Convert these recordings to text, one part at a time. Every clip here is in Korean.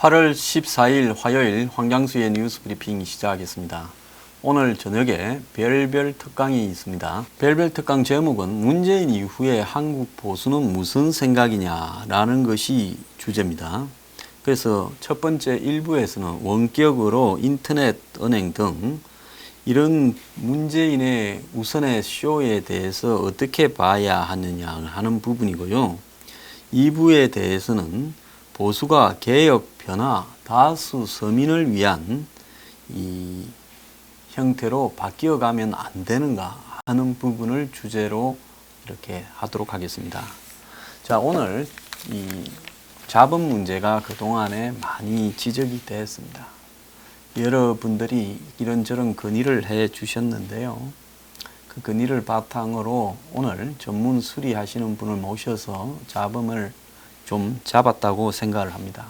8월 14일 화요일 황장수의 뉴스 브리핑 시작하겠습니다. 오늘 저녁에 별별 특강이 있습니다. 별별 특강 제목은 문재인 이후에 한국 보수는 무슨 생각이냐라는 것이 주제입니다. 그래서 첫 번째 1부에서는 원격으로 인터넷 은행 등 이런 문재인의 우선의 쇼에 대해서 어떻게 봐야 하느냐 하는 부분이고요. 2부에 대해서는 보수가 개혁, 변화, 다수 서민을 위한 이 형태로 바뀌어가면 안 되는가 하는 부분을 주제로 이렇게 하도록 하겠습니다. 자, 오늘 이 자본 문제가 그동안에 많이 지적이 되었습니다. 여러분들이 이런저런 건의를 해 주셨는데요. 그 건의를 바탕으로 오늘 전문 수리하시는 분을 모셔서 자본을 좀 잡았다고 생각을 합니다.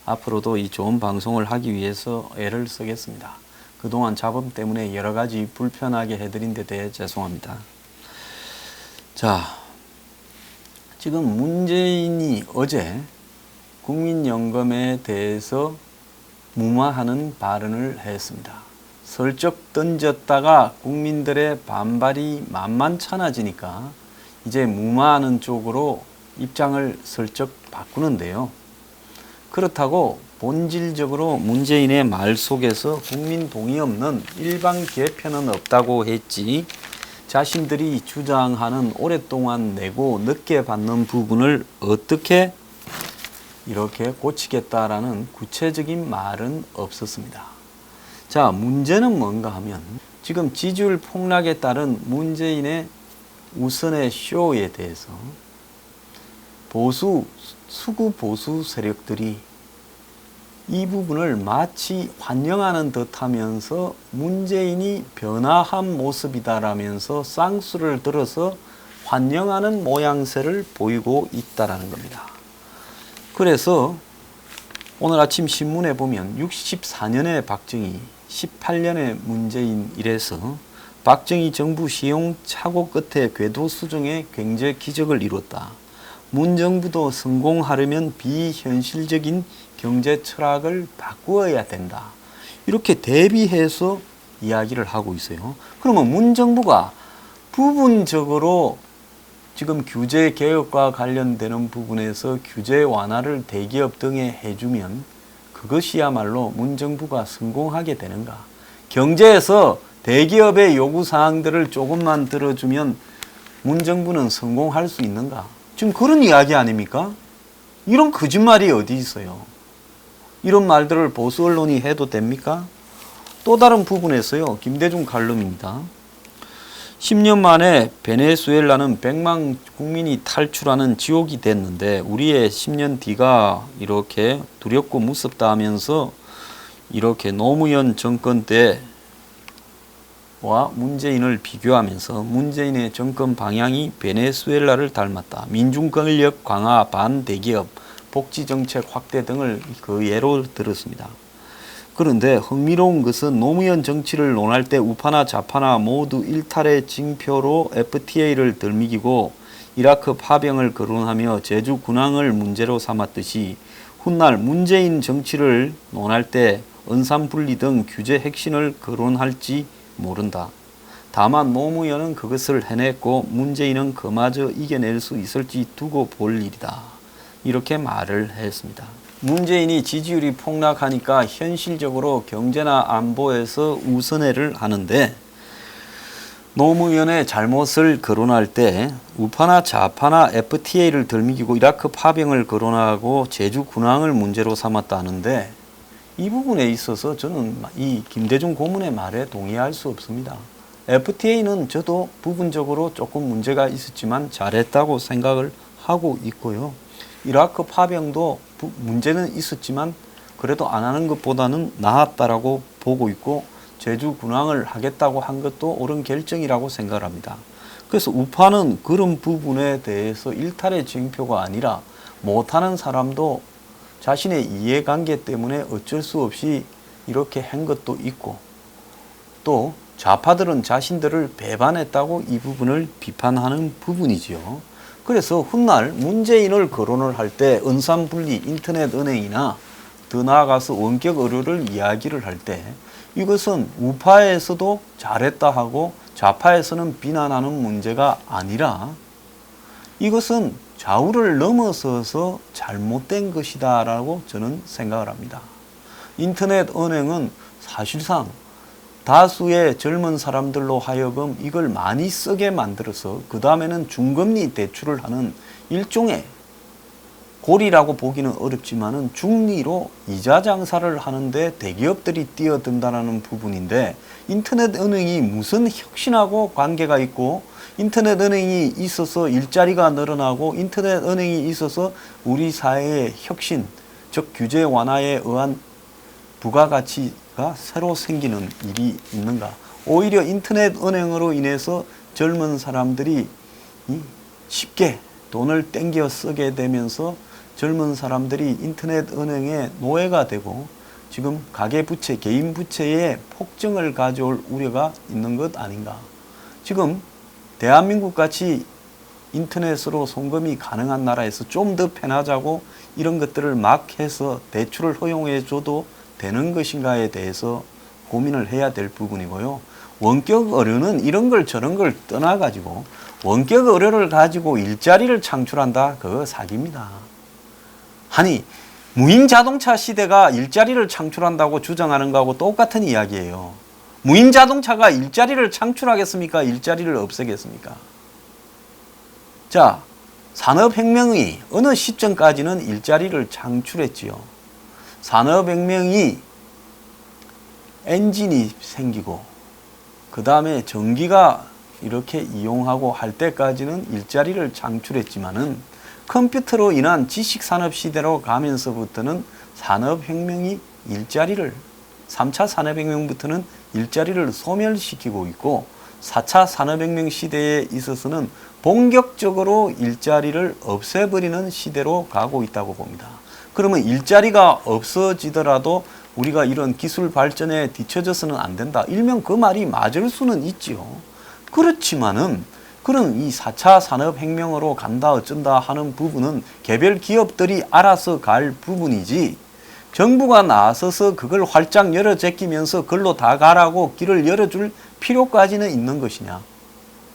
앞으로도 이 좋은 방송을 하기 위해서 애를 쓰겠습니다. 그동안 자본 때문에 여러 가지 불편하게 해드린 데 대해 죄송합니다. 자, 지금 문재인이 어제 국민연금에 대해서 무마하는 발언을 했습니다. 슬쩍 던졌다가 국민들의 반발이 만만찮아지니까 이제 무마하는 쪽으로 입장을 슬쩍 바꾸는데요. 그렇다고 본질적으로 문재인의 말 속에서 국민 동의 없는 일방 개편은 없다고 했지 자신들이 주장하는 오랫동안 내고 늦게 받는 부분을 어떻게 이렇게 고치겠다라는 구체적인 말은 없었습니다. 자, 문제는 뭔가 하면 지금 지지율 폭락에 따른 문재인의 우선의 쇼에 대해서 수구 보수 세력들이 이 부분을 마치 환영하는 듯 하면서 문재인이 변화한 모습이다라면서 쌍수를 들어서 환영하는 모양새를 보이고 있다라는 겁니다. 그래서 오늘 아침 신문에 보면 64년의 박정희, 18년의 문재인 이래서 박정희 정부 시행착오 끝에 궤도 수정의 경제 기적을 이뤘다. 문 정부도 성공하려면 비현실적인 경제 철학을 바꾸어야 된다. 이렇게 대비해서 이야기를 하고 있어요. 그러면 문 정부가 부분적으로 지금 규제 개혁과 관련되는 부분에서 규제 완화를 대기업 등에 해주면 그것이야말로 문 정부가 성공하게 되는가? 경제에서 대기업의 요구사항들을 조금만 들어주면 문 정부는 성공할 수 있는가? 지금 그런 이야기 아닙니까? 이런 거짓말이 어디 있어요? 이런 말들을 보수 언론이 해도 됩니까? 또 다른 부분에서요. 김대중 칼럼입니다. 10년 만에 베네수엘라는 100만 국민이 탈출하는 지옥이 됐는데 우리의 10년 뒤가 이렇게 두렵고 무섭다 하면서 이렇게 노무현 정권 때와 문재인을 비교하면서 문재인의 정권 방향이 베네수엘라를 닮았다. 민중권력 강화, 반대기업, 복지정책 확대 등을 그 예로 들었습니다. 그런데 흥미로운 것은 노무현 정치를 논할 때 우파나 좌파나 모두 일탈의 징표로 FTA를 들미기고 이라크 파병을 거론하며 제주 군항을 문제로 삼았듯이 훗날 문재인 정치를 논할 때 은산분리 등 규제 핵심을 거론할지 모른다. 다만 노무현은 그것을 해냈고 문재인은 그마저 이겨낼 수 있을지 두고 볼 일이다. 이렇게 말을 했습니다. 문재인이 지지율이 폭락하니까 현실적으로 경제나 안보에서 우선회를 하는데 노무현의 잘못을 거론할 때 우파나 좌파나 FTA를 들미기고 이라크 파병을 거론하고 제주 군항을 문제로 삼았다는데 이 부분에 있어서 저는 이 김대중 고문의 말에 동의할 수 없습니다. FTA는 저도 부분적으로 조금 문제가 있었지만 잘했다고 생각을 하고 있고요. 이라크 파병도 문제는 있었지만 그래도 안 하는 것보다는 나았다라고 보고 있고 제주 군항을 하겠다고 한 것도 옳은 결정이라고 생각을 합니다. 그래서 우파는 그런 부분에 대해서 일탈의 징표가 아니라 못하는 사람도 자신의 이해관계 때문에 어쩔 수 없이 이렇게 한 것도 있고 또 좌파들은 자신들을 배반했다고 이 부분을 비판하는 부분이지요. 그래서 훗날 문재인을 거론을 할 때 은산분리 인터넷 은행이나 더 나아가서 원격 의료를 이야기를 할 때 이것은 우파에서도 잘했다 하고 좌파에서는 비난하는 문제가 아니라 이것은 좌우를 넘어서서 잘못된 것이다라고 저는 생각을 합니다. 인터넷 은행은 사실상 다수의 젊은 사람들로 하여금 이걸 많이 쓰게 만들어서 그 다음에는 중금리 대출을 하는 일종의 고리라고 보기는 어렵지만은 중리로 이자 장사를 하는데 대기업들이 뛰어든다는 부분인데 인터넷 은행이 무슨 혁신하고 관계가 있고 인터넷 은행이 있어서 일자리가 늘어나고 인터넷 은행이 있어서 우리 사회의 혁신, 즉 규제 완화에 의한 부가가치가 새로 생기는 일이 있는가? 오히려 인터넷 은행으로 인해서 젊은 사람들이 쉽게 돈을 땡겨 쓰게 되면서 젊은 사람들이 인터넷 은행의 노예가 되고 지금 가계부채, 개인 부채에 폭증을 가져올 우려가 있는 것 아닌가. 지금 대한민국 같이 인터넷으로 송금이 가능한 나라에서 좀 더 편하자고 이런 것들을 막 해서 대출을 허용해 줘도 되는 것인가에 대해서 고민을 해야 될 부분이고요. 원격 의료는 이런 걸 저런 걸 떠나가지고 원격 의료를 가지고 일자리를 창출한다? 그거 사기입니다. 아니 무인 자동차 시대가 일자리를 창출한다고 주장하는 거하고 똑같은 이야기예요. 무인 자동차가 일자리를 창출하겠습니까? 일자리를 없애겠습니까? 자, 산업혁명이 어느 시점까지는 일자리를 창출했지요. 산업혁명이 엔진이 생기고 그 다음에 전기가 이렇게 이용하고 할 때까지는 일자리를 창출했지만은 컴퓨터로 인한 지식산업 시대로 가면서부터는 산업혁명이 일자리를 3차 산업혁명부터는 일자리를 소멸시키고 있고 4차 산업혁명 시대에 있어서는 본격적으로 일자리를 없애버리는 시대로 가고 있다고 봅니다. 그러면 일자리가 없어지더라도 우리가 이런 기술 발전에 뒤처져서는 안 된다. 일명 그 말이 맞을 수는 있지요. 그렇지만은 그런 이 4차 산업혁명으로 간다 어쩐다 하는 부분은 개별 기업들이 알아서 갈 부분이지 정부가 나서서 그걸 활짝 열어 제끼면서 그걸로 다 가라고 길을 열어줄 필요까지는 있는 것이냐.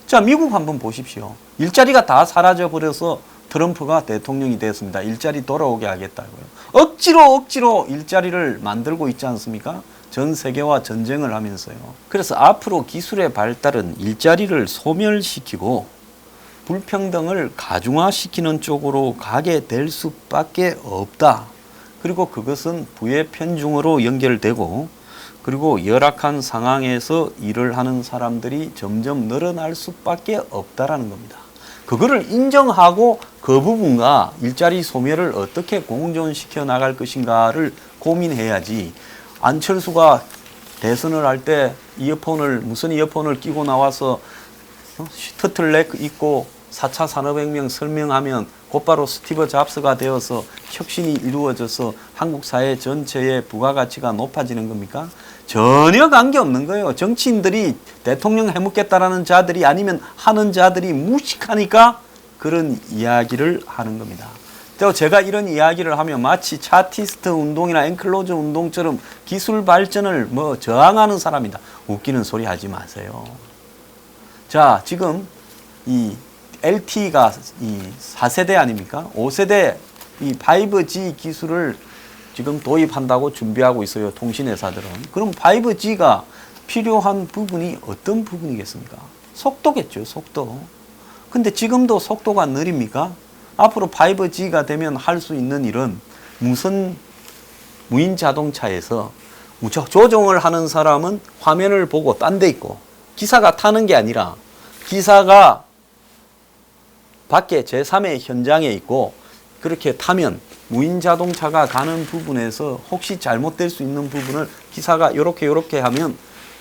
자, 미국 한번 보십시오. 일자리가 다 사라져 버려서 트럼프가 대통령이 됐습니다. 일자리 돌아오게 하겠다고요. 억지로 일자리를 만들고 있지 않습니까? 전 세계와 전쟁을 하면서요. 그래서 앞으로 기술의 발달은 일자리를 소멸시키고 불평등을 가중화시키는 쪽으로 가게 될 수밖에 없다. 그리고 그것은 부의 편중으로 연결되고 그리고 열악한 상황에서 일을 하는 사람들이 점점 늘어날 수밖에 없다라는 겁니다. 그거를 인정하고 그 부분과 일자리 소멸을 어떻게 공존시켜 나갈 것인가를 고민해야지. 안철수가 대선을 할 때 무슨 이어폰을 끼고 나와서 터틀넥 입고 4차 산업혁명 설명하면 곧바로 스티브 잡스가 되어서 혁신이 이루어져서 한국 사회 전체의 부가가치가 높아지는 겁니까? 전혀 관계없는 거예요. 정치인들이 대통령 해먹겠다라는 자들이 아니면 하는 자들이 무식하니까 그런 이야기를 하는 겁니다. 또 제가 이런 이야기를 하면 마치 차티스트 운동이나 앵클로즈 운동처럼 기술 발전을 저항하는 사람이다. 웃기는 소리 하지 마세요. 자, 지금 이 LTE가 이 4세대 아닙니까? 5세대 이 5G 기술을 지금 도입한다고 준비하고 있어요. 통신회사들은. 그럼 5G가 필요한 부분이 어떤 부분이겠습니까? 속도겠죠. 속도. 근데 지금도 속도가 느립니까? 앞으로 5G가 되면 할 수 있는 일은 무인 자동차에서 조종을 하는 사람은 화면을 보고 딴 데 있고 기사가 타는 게 아니라 기사가 밖에 제3의 현장에 있고 그렇게 타면 무인 자동차가 가는 부분에서 혹시 잘못될 수 있는 부분을 기사가 이렇게 하면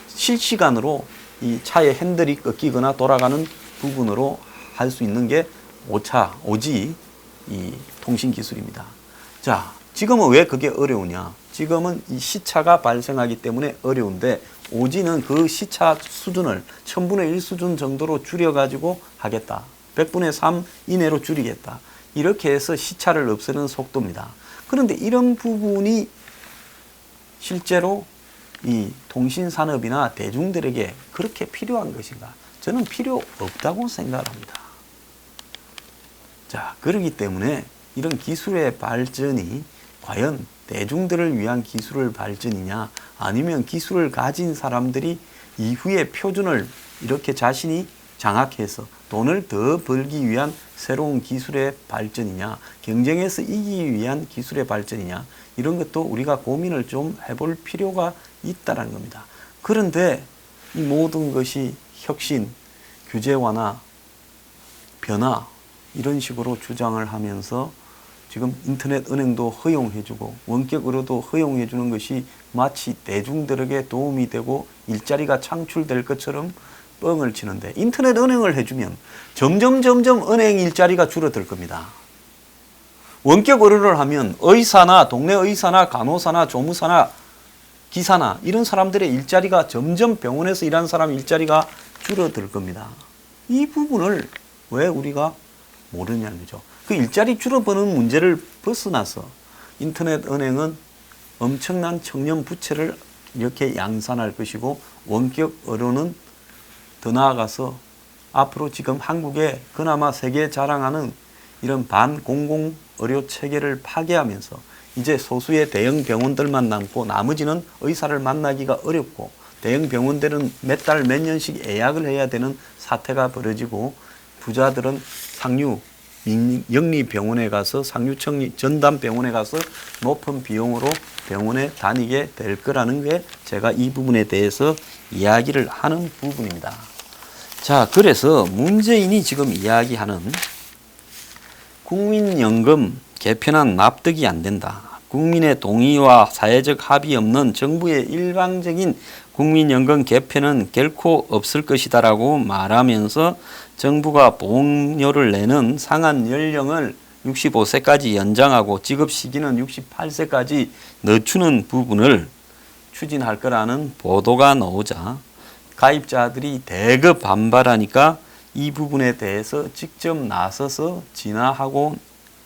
실시간으로 이 차의 핸들이 꺾이거나 돌아가는 부분으로 할 수 있는 게 5G 이 통신 기술입니다. 자, 지금은 왜 그게 어려우냐? 지금은 이 시차가 발생하기 때문에 어려운데 5G는 그 시차 수준을 1000분의 1 수준 정도로 줄여가지고 하겠다. 100분의 3 이내로 줄이겠다. 이렇게 해서 시차를 없애는 속도입니다. 그런데 이런 부분이 실제로 이 통신산업이나 대중들에게 그렇게 필요한 것인가? 저는 필요 없다고 생각합니다. 자, 그렇기 때문에 이런 기술의 발전이 과연 대중들을 위한 기술의 발전이냐, 아니면 기술을 가진 사람들이 이후에 표준을 이렇게 자신이 장악해서 돈을 더 벌기 위한 새로운 기술의 발전이냐, 경쟁에서 이기기 위한 기술의 발전이냐, 이런 것도 우리가 고민을 좀 해볼 필요가 있다는 겁니다. 그런데 이 모든 것이 혁신, 규제 완화, 변화 이런 식으로 주장을 하면서 지금 인터넷 은행도 허용해주고 원격 의료도 허용해주는 것이 마치 대중들에게 도움이 되고 일자리가 창출될 것처럼 뻥을 치는데, 인터넷 은행을 해주면 점점 은행 일자리가 줄어들 겁니다. 원격 의료를 하면 의사나 동네 의사나 간호사나 조무사나 기사나 이런 사람들의 일자리가 점점 병원에서 일하는 사람 일자리가 줄어들 겁니다. 이 부분을 왜 우리가 모르냐는 거죠. 그 일자리 줄어드는 문제를 벗어나서 인터넷 은행은 엄청난 청년 부채를 이렇게 양산할 것이고, 원격 의료는 더 나아가서 앞으로 지금 한국에 그나마 세계에 자랑하는 이런 반공공 의료 체계를 파괴하면서 이제 소수의 대형 병원들만 남고 나머지는 의사를 만나기가 어렵고, 대형 병원들은 몇 달 몇 년씩 예약을 해야 되는 사태가 벌어지고, 부자들은 상류 영리병원에 가서, 상류청리 전담병원에 가서 높은 비용으로 병원에 다니게 될 거라는 게 제가 이 부분에 대해서 이야기를 하는 부분입니다. 자, 그래서 문재인이 지금 이야기하는 국민연금 개편안 납득이 안 된다. 국민의 동의와 사회적 합의 없는 정부의 일방적인 국민연금 개편은 결코 없을 것이다라고 말하면서 정부가 보험료를 내는 상한 연령을 65세까지 연장하고 지급 시기는 68세까지 늦추는 부분을 추진할 거라는 보도가 나오자 가입자들이 대거 반발하니까 이 부분에 대해서 직접 나서서 진화하고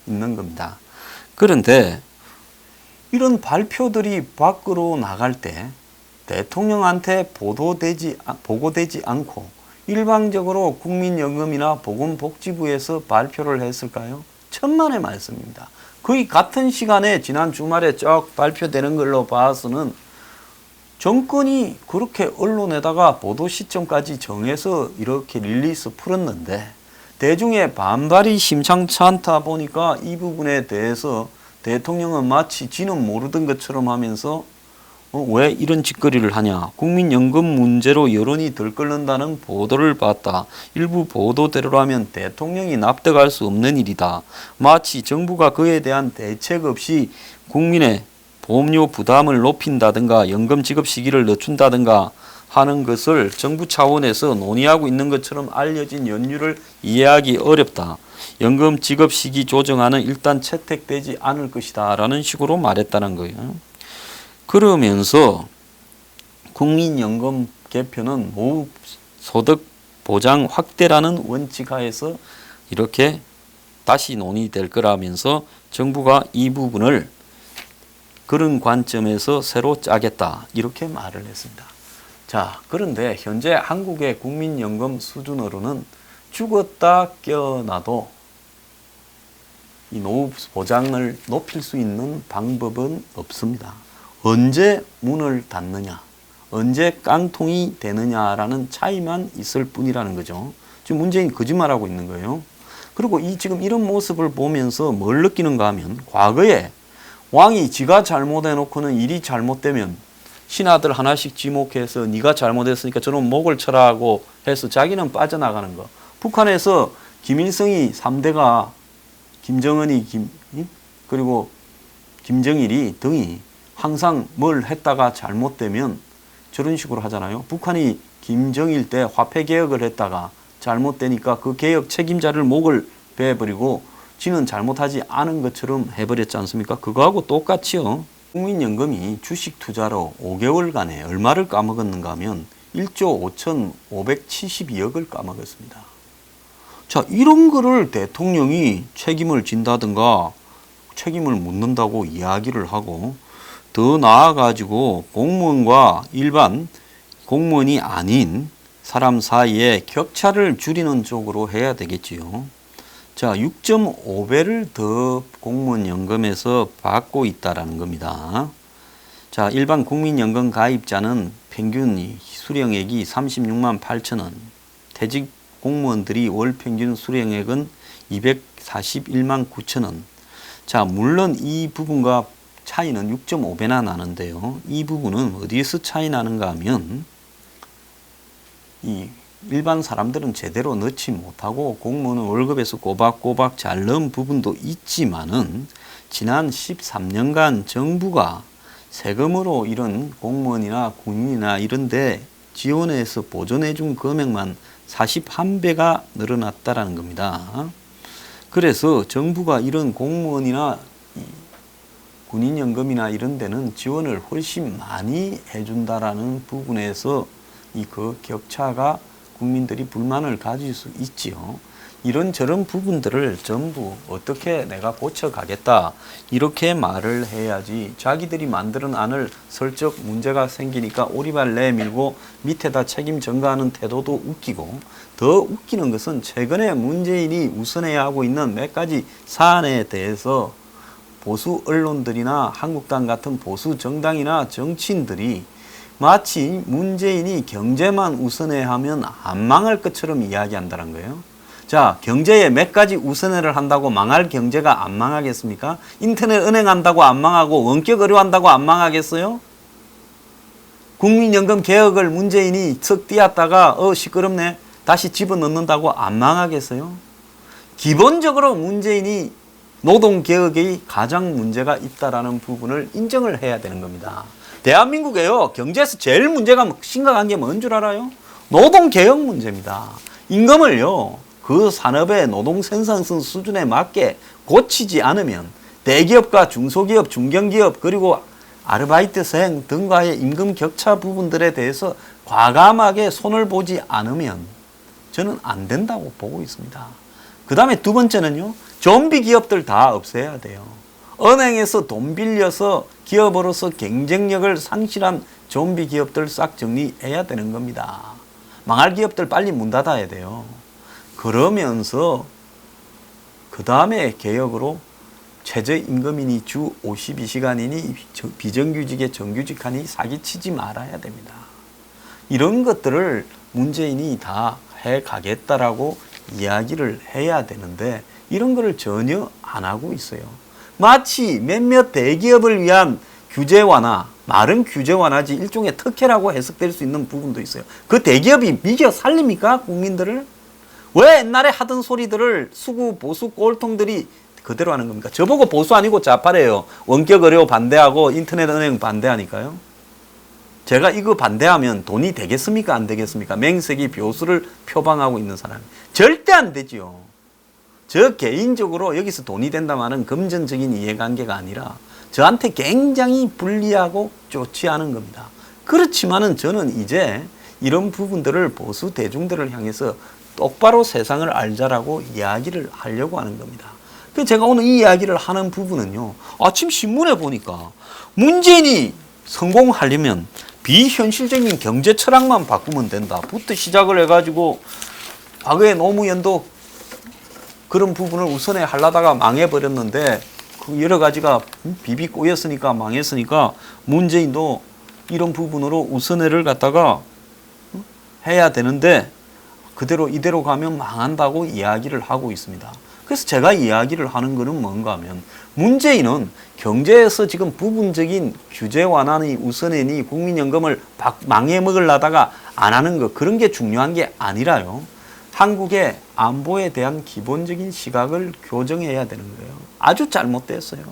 있는 겁니다. 그런데 이런 발표들이 밖으로 나갈 때 대통령한테 보고되지 않고 일방적으로 국민연금이나 보건복지부에서 발표를 했을까요? 천만의 말씀입니다. 거의 같은 시간에 지난 주말에 쭉 발표되는 걸로 봐서는 정권이 그렇게 언론에다가 보도 시점까지 정해서 이렇게 릴리스 풀었는데, 대중의 반발이 심상치 않다 보니까 이 부분에 대해서 대통령은 마치 지는 모르던 것처럼 하면서 왜 이런 짓거리를 하냐, 국민연금 문제로 여론이 들끓는다는 보도를 봤다. 일부 보도대로라면 대통령이 납득할 수 없는 일이다. 마치 정부가 그에 대한 대책 없이 국민의 보험료 부담을 높인다든가 연금 지급 시기를 늦춘다든가 하는 것을 정부 차원에서 논의하고 있는 것처럼 알려진 연유를 이해하기 어렵다. 연금 지급 시기 조정안은 일단 채택되지 않을 것이다 라는 식으로 말했다는 거예요. 그러면서 국민연금 개편은 노후 소득 보장 확대라는 원칙 하에서 이렇게 다시 논의될 거라면서 정부가 이 부분을 그런 관점에서 새로 짜겠다 이렇게 말을 했습니다. 자, 그런데 현재 한국의 국민연금 수준으로는 죽었다 깨어나도 이 노후 보장을 높일 수 있는 방법은 없습니다. 언제 문을 닫느냐, 언제 깡통이 되느냐라는 차이만 있을 뿐이라는 거죠. 지금 문재인이 거짓말하고 있는 거예요. 그리고 지금 이런 모습을 보면서 뭘 느끼는가 하면, 과거에 왕이 지가 잘못해놓고는 일이 잘못되면 신하들 하나씩 지목해서 네가 잘못했으니까 저놈 목을 쳐라고 해서 자기는 빠져나가는 거. 북한에서 김일성이 3대가 김정은이 그리고 김정일이 등이 항상 뭘 했다가 잘못되면 저런 식으로 하잖아요. 북한이 김정일 때 화폐 개혁을 했다가 잘못되니까 그 개혁 책임자를 목을 베어버리고 지는 잘못하지 않은 것처럼 해버렸지 않습니까? 그거하고 똑같이요. 국민연금이 주식 투자로 5개월간에 얼마를 까먹었는가 하면 1조 5,572억을 까먹었습니다. 자, 이런 거를 대통령이 책임을 진다든가 책임을 묻는다고 이야기를 하고, 더 나아가지고 공무원과 일반 공무원이 아닌 사람 사이에 격차를 줄이는 쪽으로 해야 되겠지요. 자, 6.5배를 더 공무원 연금에서 받고 있다라는 겁니다. 자, 일반 국민연금 가입자는 평균 수령액이 36만 8천 원, 퇴직 공무원들이 월 평균 수령액은 241만 9천 원. 자, 물론 이 부분과 차이는 6.5배나 나는데요. 이 부분은 어디에서 차이 나는가 하면 이 일반 사람들은 제대로 넣지 못하고 공무원은 월급에서 꼬박꼬박 잘 넣은 부분도 있지만은 지난 13년간 정부가 세금으로 이런 공무원이나 군인이나 이런 데 지원해서 보존해 준 금액만 41배가 늘어났다라는 겁니다. 그래서 정부가 이런 공무원이나 군인연금이나 이런 데는 지원을 훨씬 많이 해준다라는 부분에서 그 격차가 국민들이 불만을 가질 수 있지요. 이런저런 부분들을 전부 어떻게 내가 고쳐가겠다 이렇게 말을 해야지 자기들이 만드는 안을 슬쩍 문제가 생기니까 오리발 내밀고 밑에다 책임 전가하는 태도도 웃기고 더 웃기는 것은 최근에 문재인이 우선해야 하고 있는 몇 가지 사안에 대해서 보수 언론들이나 한국당 같은 보수 정당이나 정치인들이 마치 문재인이 경제만 우선해야 하면 안 망할 것처럼 이야기한다는 거예요. 자, 경제에 몇 가지 우선해를 한다고 망할 경제가 안 망하겠습니까? 인터넷 은행 한다고 안 망하고 원격 의료 한다고 안 망하겠어요? 국민연금 개혁을 문재인이 석 띄었다가 시끄럽네 다시 집어넣는다고 안 망하겠어요? 기본적으로 문재인이 노동개혁의 가장 문제가 있다라는 부분을 인정을 해야 되는 겁니다. 대한민국에요. 경제에서 제일 문제가 심각한 게 뭔 줄 알아요? 노동개혁 문제입니다. 임금을요. 그 산업의 노동 생산성 수준에 맞게 고치지 않으면 대기업과 중소기업, 중견기업 그리고 아르바이트생 등과의 임금 격차 부분들에 대해서 과감하게 손을 보지 않으면 저는 안 된다고 보고 있습니다. 그 다음에 두 번째는요. 좀비 기업들 다 없애야 돼요. 은행에서 돈 빌려서 기업으로서 경쟁력을 상실한 좀비 기업들 싹 정리해야 되는 겁니다. 망할 기업들 빨리 문 닫아야 돼요. 그러면서 그 다음에 개혁으로 최저임금이니 주 52시간이니 비정규직에 정규직하니 사기치지 말아야 됩니다. 이런 것들을 문재인이 다 해가겠다라고 이야기를 해야 되는데 이런 거를 전혀 안 하고 있어요. 마치 몇몇 대기업을 위한 규제 완화, 말은 규제 완화지 일종의 특혜라고 해석될 수 있는 부분도 있어요. 그 대기업이 미겨 살립니까? 국민들을? 왜 옛날에 하던 소리들을 수구, 보수, 꼴통들이 그대로 하는 겁니까? 저보고 보수 아니고 좌파래요. 원격 의료 반대하고 인터넷 은행 반대하니까요. 제가 이거 반대하면 돈이 되겠습니까? 안 되겠습니까? 맹색이 벼슬을 표방하고 있는 사람이. 절대 안 되지요. 저 개인적으로 여기서 돈이 된다마는 금전적인 이해관계가 아니라 저한테 굉장히 불리하고 좋지 않은 겁니다. 그렇지만은 저는 이제 이런 부분들을 보수 대중들을 향해서 똑바로 세상을 알자라고 이야기를 하려고 하는 겁니다. 그래서 제가 오늘 이 이야기를 하는 부분은요. 아침 신문에 보니까 문재인이 성공하려면 비현실적인 경제 철학만 바꾸면 된다. 부터 시작을 해가지고 과거에 노무현도 그런 부분을 우선에 하려다가 망해버렸는데 그 여러 가지가 비비 꼬였으니까 망했으니까 문재인도 이런 부분으로 우선회를 갖다가 해야 되는데 그대로 이대로 가면 망한다고 이야기를 하고 있습니다. 그래서 제가 이야기를 하는 거는 뭔가 하면 문재인은 경제에서 지금 부분적인 규제 완화니 우선회니 국민연금을 망해먹으려다가 안 하는 거 그런 게 중요한 게 아니라요. 한국의 안보에 대한 기본적인 시각을 교정해야 되는 거예요. 아주 잘못됐어요.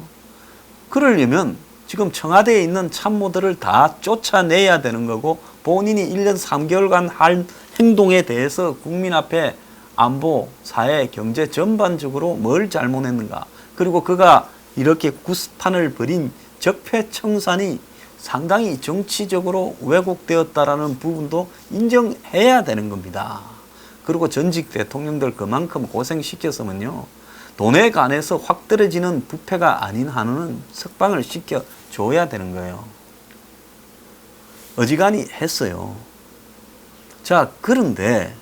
그러려면 지금 청와대에 있는 참모들을 다 쫓아내야 되는 거고 본인이 1년 3개월간 할 행동에 대해서 국민 앞에 안보, 사회, 경제 전반적으로 뭘 잘못했는가 그리고 그가 이렇게 구스탄을 벌인 적폐청산이 상당히 정치적으로 왜곡되었다라는 부분도 인정해야 되는 겁니다. 그리고 전직 대통령들 그만큼 고생시켰으면요. 돈에 관해서 확 떨어지는 부패가 아닌 한은 석방을 시켜 줘야 되는 거예요. 어지간히 했어요. 자, 그런데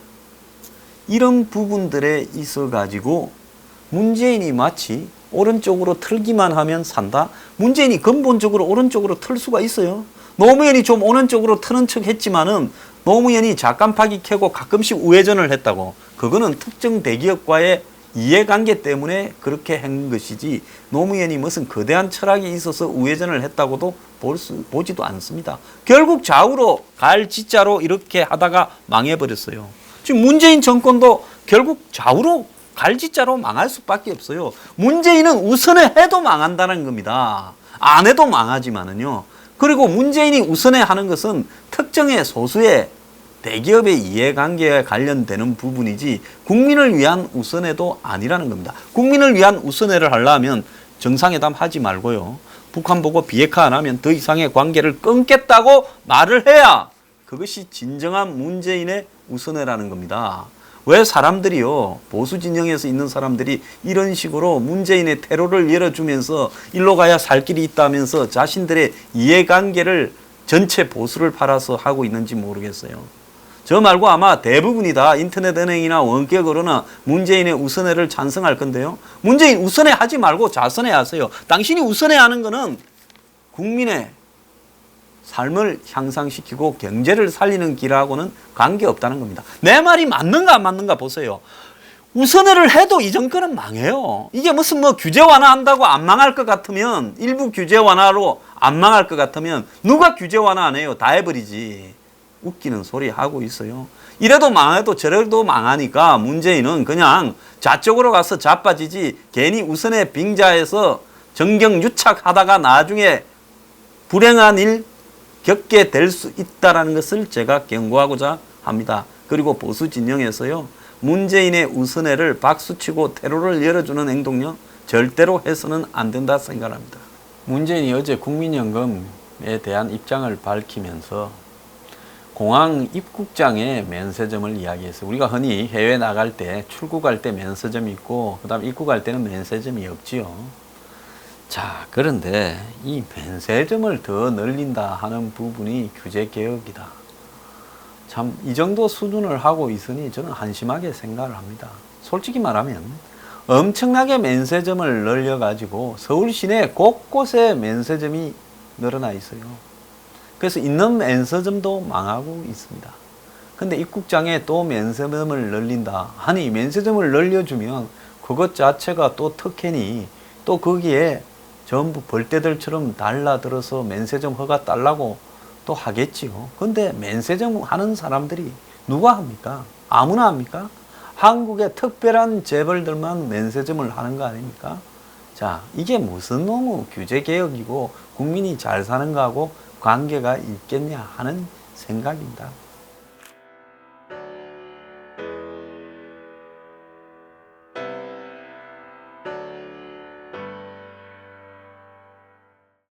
이런 부분들에 있어 가지고 문재인이 마치 오른쪽으로 틀기만 하면 산다? 문재인이 근본적으로 오른쪽으로 틀 수가 있어요. 노무현이 좀 오른쪽으로 트는 척 했지만은 노무현이 잠깐파기 켜고 가끔씩 우회전을 했다고. 그거는 특정 대기업과의 이해관계 때문에 그렇게 한 것이지 노무현이 무슨 거대한 철학이 있어서 우회전을 했다고도 보지도 않습니다. 결국 좌우로 갈지자로 이렇게 하다가 망해버렸어요. 지금 문재인 정권도 결국 좌우로 갈지자로 망할 수밖에 없어요. 문재인은 우선에 해도 망한다는 겁니다. 안 해도 망하지만은요. 그리고 문재인이 우선에 하는 것은 특정의 소수의 대기업의 이해관계에 관련되는 부분이지 국민을 위한 우선회도 아니라는 겁니다. 국민을 위한 우선회를 하려면 정상회담 하지 말고요. 북한 보고 비핵화 안 하면 더 이상의 관계를 끊겠다고 말을 해야 그것이 진정한 문재인의 우선회라는 겁니다. 왜 사람들이요, 보수 진영에서 있는 사람들이 이런 식으로 문재인의 테러를 열어주면서 일로 가야 살 길이 있다면서 자신들의 이해관계를 전체 보수를 팔아서 하고 있는지 모르겠어요. 저 말고 아마 대부분이 다 인터넷 은행이나 원격으로나 문재인의 우선회를 찬성할 건데요. 문재인 우선회 하지 말고 자선회 하세요. 당신이 우선회 하는 거는 국민의 삶을 향상시키고 경제를 살리는 길하고는 관계없다는 겁니다. 내 말이 맞는가 안 맞는가 보세요. 우선회를 해도 이 정권은 망해요. 이게 무슨 뭐 규제 완화한다고 안 망할 것 같으면, 일부 규제 완화로 안 망할 것 같으면 누가 규제 완화 안 해요? 다 해버리지. 웃기는 소리 하고 있어요. 이래도 망해도 저래도 망하니까 문재인은 그냥 좌쪽으로 가서 자빠지지 괜히 우선회 빙자해서 정경유착하다가 나중에 불행한 일 겪게 될 수 있다는 것을 제가 경고하고자 합니다. 그리고 보수 진영에서요, 문재인의 우선회를 박수치고 테러를 열어주는 행동요 절대로 해서는 안 된다 생각합니다. 문재인이 어제 국민연금에 대한 입장을 밝히면서 공항 입국장에 면세점을 이야기했어요. 우리가 흔히 해외 나갈 때 출국할 때 면세점이 있고 그다음 입국할 때는 면세점이 없지요. 자, 그런데 이 면세점을 더 늘린다 하는 부분이 규제개혁이다. 참 이 정도 수준을 하고 있으니 저는 한심하게 생각을 합니다. 솔직히 말하면 엄청나게 면세점을 늘려가지고 서울 시내 곳곳에 면세점이 늘어나 있어요. 그래서 있는 면세점도 망하고 있습니다. 근데 입국장에 또 면세점을 늘린다. 아니, 면세점을 늘려주면 그것 자체가 또 특혜니 또 거기에 전부 벌떼들처럼 달라들어서 면세점 허가 달라고 또 하겠지요. 근데 면세점 하는 사람들이 누가 합니까? 아무나 합니까? 한국의 특별한 재벌들만 면세점을 하는 거 아닙니까? 자, 이게 무슨 놈의 규제개혁이고 국민이 잘 사는 거하고 관계가 있겠냐 하는 생각입니다.